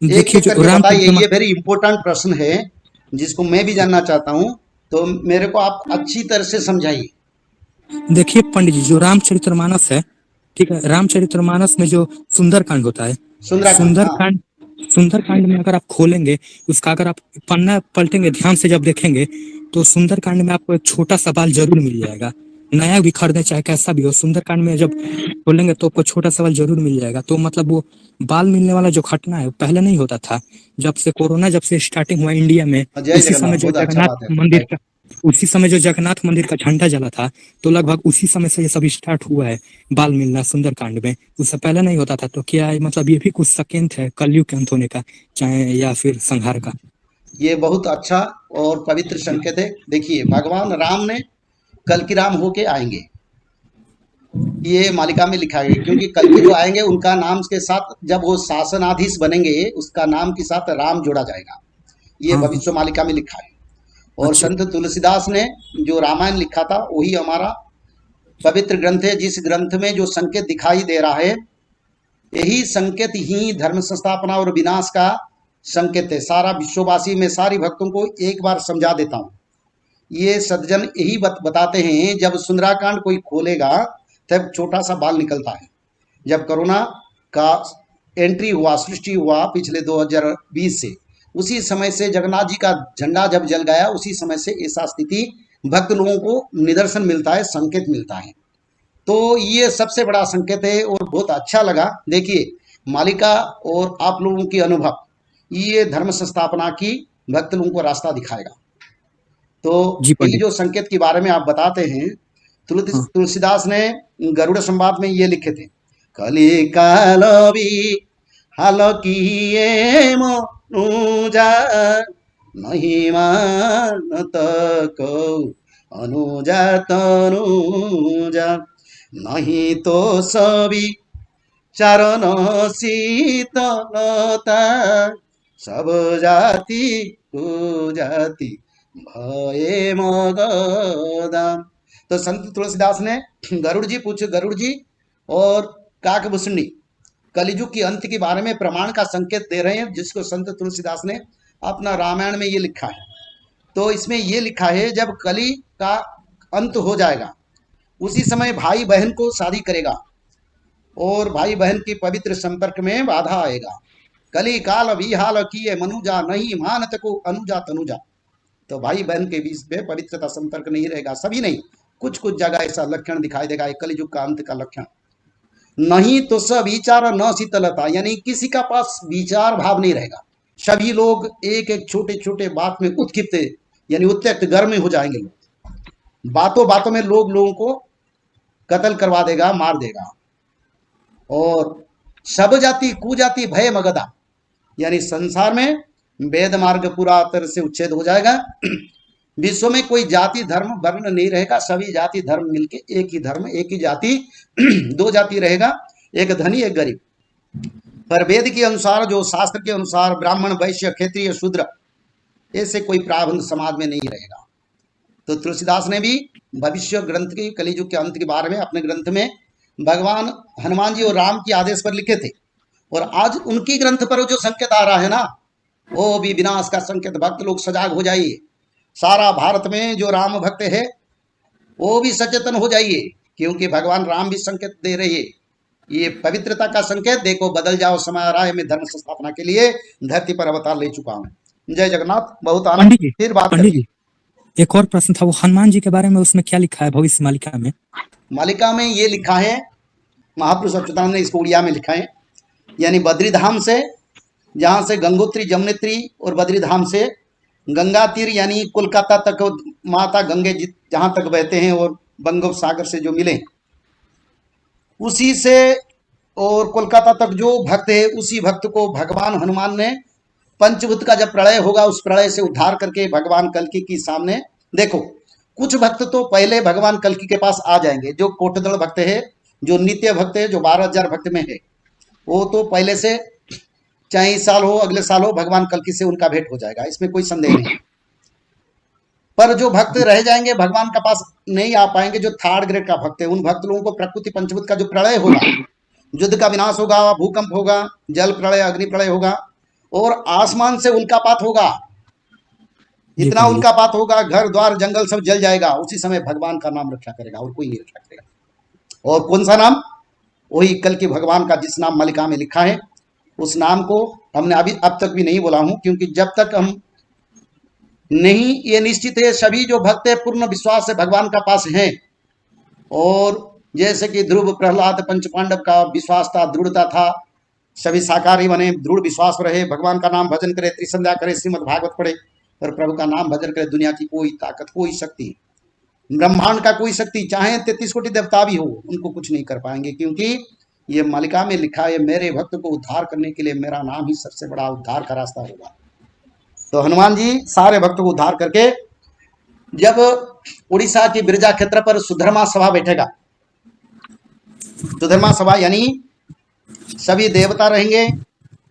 एक देखिए एक जो करके बताइए, रामचरितमा ये वेरी इंपॉर्टेंट प्रश्न है जिसको मैं भी जानना चाहता हूँ। तो मेरे को आप अच्छी तरह से समझाइए। देखिए पंडित जी, जो रामचरितमानस है, ठीक है, रामचरितमानस में जो सुंदरकांड होता है, सुंदराकांड, हाँ। सुंदरकांड सुंदरकांड में अगर आप खोलेंगे, उसका अगर आप पन्ना पलटेंगे, ध्यान से जब देखेंगे, तो सुंदरकांड में आपको एक छोटा सा बाल जरूर मिल जाएगा। नया भी खरीदे चाहे कैसा भी हो, सुंदरकांड में जब खोलेंगे तो आपको छोटा सा बाल जरूर मिल जाएगा। तो मतलब वो बाल मिलने वाला जो घटना है वो पहले नहीं होता था। जब से कोरोना जब से स्टार्टिंग हुआ इंडिया में, जय उसी जगन्नाथ, समय जो बहुत अच्छा जगन्नाथ बात है। मंदिर राइट। का उसी समय जो जगन्नाथ मंदिर का झंडा जला था, तो लगभग उसी समय से ये सब स्टार्ट हुआ है, बाल मिलना सुंदरकांड में। उससे पहले नहीं होता था। तो क्या है, मतलब ये भी कुछ संकेत है कलयुग के अंत होने का, चाहे या फिर संहार का। ये बहुत अच्छा और पवित्र संकेत है। देखिए, भगवान राम ने कल की राम होके आएंगे, ये मालिका में लिखा है। क्योंकि कल की जो आएंगे उनका नाम के साथ जब वो शासनाधीश बनेंगे, उसका नाम के साथ राम जोड़ा जाएगा। ये हाँ हाँ। भविष्य मालिका में लिखा है। और अच्छा। संत तुलसीदास ने जो रामायण लिखा था वही हमारा पवित्र ग्रंथ है। जिस ग्रंथ में जो संकेत दिखाई दे रहा है, यही संकेत ही धर्म संस्थापना और विनाश का संकेत है। सारा विश्ववासी में सारी भक्तों को एक बार समझा देता हूँ। ये सज्जन यही बताते हैं, जब सुंदराकांड कोई खोलेगा तब छोटा सा बाल निकलता है। जब कोरोना का एंट्री हुआ, सृष्टि हुआ पिछले 2020 से, उसी समय से जगन्नाथ जी का झंडा जब जल गया, उसी समय से ऐसा स्थिति भक्त लोगों को निदर्शन मिलता है, संकेत मिलता है। तो ये सबसे बड़ा संकेत है और बहुत अच्छा लगा। देखिए, मालिका और आप लोगों की अनुभव ये धर्म संस्थापना की भक्त लोगों को रास्ता दिखाएगा। तो जी ये पंडित। जो संकेत के बारे में आप बताते हैं, हाँ। तुलसीदास ने गरुड़ संवाद में ये लिखे थे, कली कालवी हाल किए मनुजा नहीं मानत को अनुजा तनुजा नहीं तो सभी चरण शीतलता सब जाति कुजाति भये मगदाम। तो संत तुलसीदास ने गरुड़ जी पूछे, गरुड़ जी और काकभूषणी कलिजुग की अंत के बारे में प्रमाण का संकेत दे रहे हैं, जिसको संत तुलसीदास ने अपना रामायण में ये लिखा है। तो इसमें ये लिखा है, जब कली का अंत हो जाएगा, उसी समय भाई बहन को शादी करेगा और भाई बहन की पवित्र संपर्क में बाधा आएगा। कली काल विहाल किए मनुजा नहीं मानत को अनुजा तनुजा। तो भाई बहन के बीच में पवित्रता संपर्क नहीं रहेगा, सभी नहीं, कुछ कुछ जगह ऐसा लक्षण दिखाई देगा, कलियुग का अंत का लक्षण। नहीं तो सब विचार न शीतलता, यानी किसी का पास विचार भाव नहीं रहेगा। सभी लोग एक एक छोटे छोटे बात में उत्क्षिप्त, यानी उत्त्यक्त गर्म हो जाएंगे लोग। बातों बातों में लोग लोगों को कत्ल करवा देगा, मार देगा। और सब जाति कुजाति भय मगदा, यानी संसार में वेद मार्ग पूरा तरह से उच्छेद हो जाएगा। विश्व में कोई जाति धर्म वर्ण नहीं रहेगा, सभी जाति धर्म मिलके एक ही धर्म एक ही जाति दो जाति रहेगा, एक धनी एक गरीब। पर वेद के अनुसार, जो शास्त्र के अनुसार, ब्राह्मण वैश्य क्षत्रिय शूद्र ऐसे कोई प्राबंध समाज में नहीं रहेगा। तो तुलसीदास ने भी भविष्य ग्रंथ के कलियुग के अंत के बारे में अपने ग्रंथ में भगवान हनुमान जी और राम के आदेश पर लिखे थे। और आज उनकी ग्रंथ पर जो संकेत आ रहा है ना, वो भी विनाश का संकेत। भक्त लोग सजाग हो जाइए। सारा भारत में जो राम भक्त है वो भी सचेतन हो जाइए, क्योंकि भगवान राम भी संकेत दे रहे हैं। ये पवित्रता का संकेत देखो, बदल जाओ समय आ रहा है, मैं धर्म संस्थापना के लिए धरती पर अवतार ले चुका हूँ। जय जगन्नाथ, बहुत आनंद, पंडित जी। फिर बात पंडित करेंगे। जी, एक और प्रश्न था, वो हनुमान जी के बारे में उसमें क्या लिखा है भविष्य मालिका में? मालिका में ये लिखा है, महापुरुष अच्युतानंद ने इसको उड़िया में लिखा है। यानी बद्री धाम से, जहाँ से गंगोत्री जमुनेत्री और बद्री धाम से गंगा तीर यानी कोलकाता तक माता गंगे जी जहाँ तक बहते हैं और बंगोपसागर से जो मिले, उसी से और कोलकाता तक जो भक्त है, उसी भक्त को भगवान हनुमान ने पंचभूत का जब प्रलय होगा, उस प्रलय से उद्धार करके भगवान कल्कि के सामने, देखो कुछ भक्त तो पहले भगवान कल्कि के पास आ जाएंगे। जो कोटदड़ भक्त है, जो नित्य भक्त है, जो 12,000 भक्त में है, वो तो पहले से, चाहे इस साल हो अगले साल हो, भगवान कल्कि से उनका भेंट हो जाएगा, इसमें कोई संदेह नहीं। पर जो भक्त रह जाएंगे, भगवान के पास नहीं आ पाएंगे, जो थर्ड ग्रेड का भक्त है, उन भक्त लोगों को प्रकृति पंचभूत का जो प्रलय होगा, युद्ध का विनाश होगा, भूकंप होगा, जल प्रलय, अग्नि प्रलय होगा, और आसमान से उल्कापात होगा, ये इतना कहिए। उल्कापात होगा, घर द्वार जंगल सब जल जाएगा। उसी समय भगवान का नाम रक्षा करेगा और कोई नहीं रक्षा करेगा। और कौन सा नाम? वही कल के भगवान का जिस नाम मालिका में लिखा है, उस नाम को हमने अभी अब तक भी नहीं बोला हूं, क्योंकि जब तक हम नहीं, ये निश्चित है सभी जो भक्त है पूर्ण विश्वास से भगवान का पास हैं। और जैसे कि ध्रुव, प्रहलाद, पंच पांडव का विश्वास था, दृढ़ता था, सभी शाकाहारी बने, दृढ़ विश्वास रहे, भगवान का नाम भजन करे, त्रिसंध्या करे, श्रीमद् भागवत पढ़े और प्रभु का नाम भजन करे। दुनिया की कोई ताकत, कोई शक्ति, ब्रह्मांड का कोई शक्ति, चाहे 33 कोटि देवता भी हो, उनको कुछ नहीं कर पाएंगे, क्योंकि ये मालिका में लिखा है, मेरे भक्त को उद्धार करने के लिए मेरा नाम ही सबसे बड़ा उद्धार का रास्ता होगा। तो हनुमान जी सारे भक्तों को उद्धार करके, जब उड़ीसा की बिरजा क्षेत्र पर सुधर्मा सभा बैठेगा, सुधर्मा सभा यानी सभी देवता रहेंगे,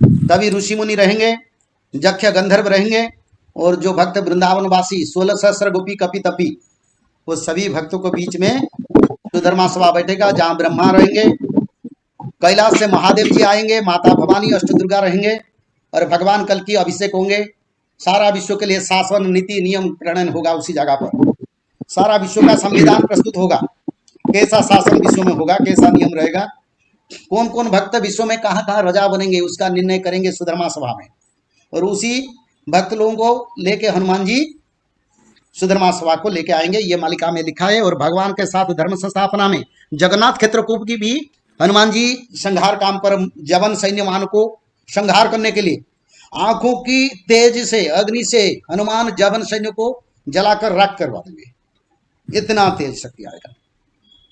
सभी ऋषि मुनि रहेंगे, जक्ष गंधर्व रहेंगे, और जो भक्त वृंदावनवासी 16 सहस्र गोपी कपि तपी, वो सभी भक्तों के बीच में सुधर्मा सभा बैठेगा, जहां ब्रह्मा रहेंगे, कैलाश से महादेव जी आएंगे, माता भवानी अष्टदुर्गा रहेंगे, और भगवान कल की अभिषेक होंगे। सारा विश्व के लिए शासन, नीति, नियम प्रणयन होगा उसी जगह पर। सारा विश्व का संविधान प्रस्तुत होगा, कैसा शासन विश्व में होगा, कैसा नियम रहेगा, कौन कौन भक्त विश्व में कहाँ कहाँ राजा बनेंगे, उसका निर्णय करेंगे सुधर्मा सभा में। और उसी भक्त लोगों को लेके हनुमान जी सुधर्मा सभा को लेके आएंगे, ये मालिका में लिखा है। और भगवान के साथ धर्म संस्थापना में जगन्नाथ क्षेत्रकूप की भी हनुमान जी संहार काम पर, जवन सैन्यमान को संहार करने के लिए आंखों की तेज से, अग्नि से हनुमान जवन सैन्य को जलाकर राख करवा देंगे, इतना तेज शक्ति आएगा।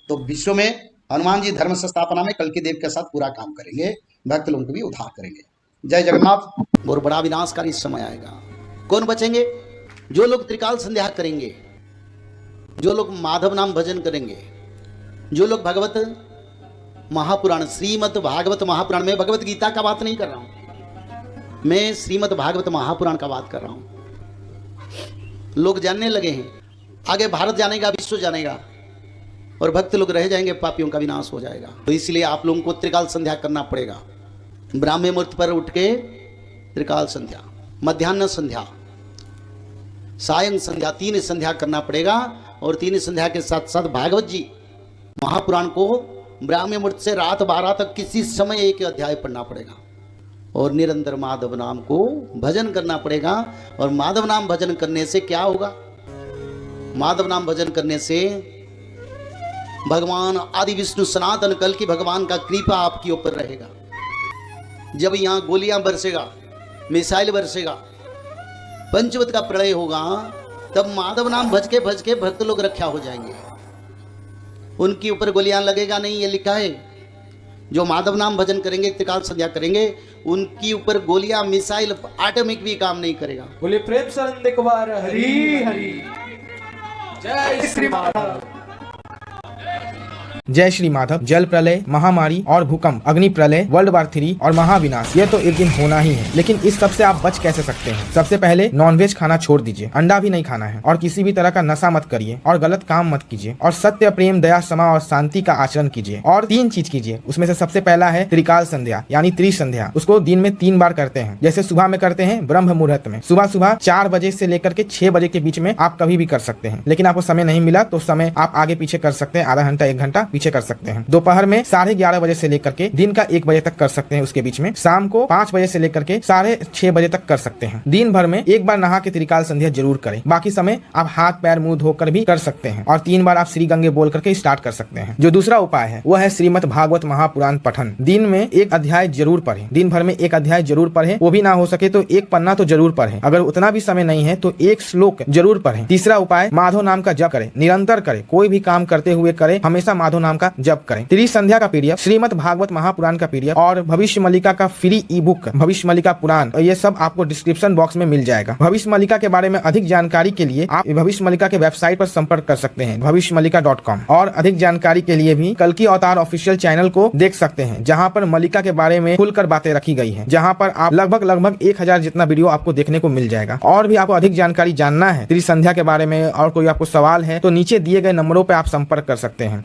तो विश्व में हनुमान जी धर्म संस्थापना में कल के देव के साथ पूरा काम करेंगे, भक्त लोगों को भी उद्धार करेंगे। जय जगन्नाथ। और बड़ा विनाशकारी समय आएगा। कौन बचेंगे? जो लोग त्रिकाल संध्या करेंगे, जो लोग माधव नाम भजन करेंगे, जो लोग भगवत महापुराण, श्रीमद् भागवत महापुराण में, भगवत गीता का बात नहीं कर रहा हूं मैं, श्रीमद् भागवत महापुराण का बात कर रहा हूं। लोग जानने लगे हैं, आगे भारत जानेगा, विश्व जानेगा, और भक्त लोग रह जाएंगे, पापियों का विनाश हो जाएगा। तो इसलिए आप लोगों को त्रिकाल संध्या करना पड़ेगा। ब्राह्मी मुहूर्त पर उठ के त्रिकाल संध्या, मध्याह्न संध्या, सायं संध्या, 3 संध्या करना पड़ेगा। और 3 संध्या के साथ साथ भागवत जी महापुराण को ब्राह्मी मुहूर्त से रात 12 तक किसी समय एक अध्याय पढ़ना पड़ेगा। और निरंतर माधव नाम को भजन करना पड़ेगा। और माधव नाम भजन करने से क्या होगा? माधव नाम भजन करने से भगवान आदि विष्णु सनातन कल की भगवान का कृपा आपके ऊपर रहेगा। जब यहाँ गोलियां बरसेगा, मिसाइल बरसेगा, पंचवत का प्रलय होगा, तब माधव नाम भज के भक्त लोग रक्षा हो जाएंगे। उनके ऊपर गोलियां लगेगा नहीं, ये लिखा है। जो माधव नाम भजन करेंगे, त्रिकाल संध्या करेंगे, उनकी ऊपर गोलियां, मिसाइल, एटॉमिक भी काम नहीं करेगा। बोले प्रेम से आनंद एक बार हरि हरि। जय श्री माधव। जय श्री माधव। जल प्रलय, महामारी और भूकंप, अग्नि प्रलय, वर्ल्ड वार 3 और महाविनाश, ये तो एक दिन होना ही है। लेकिन इस सब से आप बच कैसे सकते हैं? सबसे पहले नॉनवेज खाना छोड़ दीजिए, अंडा भी नहीं खाना है, और किसी भी तरह का नशा मत करिए, और गलत काम मत कीजिए, और सत्य, प्रेम, दया, क्षमा और शांति का आचरण कीजिए। और 3 चीज कीजिए, उसमें से सबसे पहला है त्रिकाल संध्या यानी त्रिसंध्या। उसको दिन में 3 बार करते हैं। जैसे सुबह में करते हैं ब्रह्म मुहूर्त में, सुबह सुबह 4 बजे से लेकर के 6 बजे के बीच में आप कभी भी कर सकते हैं। लेकिन आपको समय नहीं मिला तो समय आप आगे पीछे कर सकते हैं, आधा घंटा 1 घंटा पीछे कर सकते हैं। दोपहर में 11:30 बजे से लेकर के दिन का 1 बजे तक कर सकते हैं, उसके बीच में शाम को 5 बजे से लेकर के 6:30 बजे तक कर सकते हैं। दिन भर में 1 बार नहा के त्रिकाल संध्या जरूर करें। बाकी समय आप हाथ पैर मुंह धोकर भी कर सकते हैं, और 3 बार आप श्री गंगे बोल करके स्टार्ट कर सकते हैं। जो दूसरा उपाय है वो है श्रीमद् भागवत महापुराण पठन। दिन में 1 अध्याय जरूर पढ़ें, दिन भर में 1 अध्याय जरूर पढ़ें। वो भी ना हो सके तो 1 पन्ना तो जरूर पढ़ें। अगर उतना भी समय नहीं है तो 1 श्लोक जरूर पढ़ें। तीसरा उपाय, माधव नाम का जप करें, निरंतर करें, कोई भी काम करते हुए करें, हमेशा माधव नाम का जप करें। त्रिसंध्या का पीडीएफ, श्रीमद् भागवत महापुराण का पीडीएफ और भविष्य मल्लिका का फ्री ई बुक भविष्य मल्लिका पुराण, ये सब आपको डिस्क्रिप्शन बॉक्स में मिल जाएगा। भविष्य मल्लिका के बारे में अधिक जानकारी के लिए आप भविष्य मल्लिका के वेबसाइट पर संपर्क कर सकते हैं, भविष्यमल्लिका.com। और अधिक जानकारी के लिए भी कल की अवतार ऑफिशियल चैनल को देख सकते हैं, जहां पर मल्लिका के बारे में खुलकर बातें रखी गई हैं, जहां पर आप लगभग 1000 जितना वीडियो आपको देखने को मिल जाएगा। और भी आपको अधिक जानकारी जानना है त्रिसंध्या के बारे में और कोई आपको सवाल है तो नीचे दिए गए नंबरों पर आप संपर्क कर सकते हैं।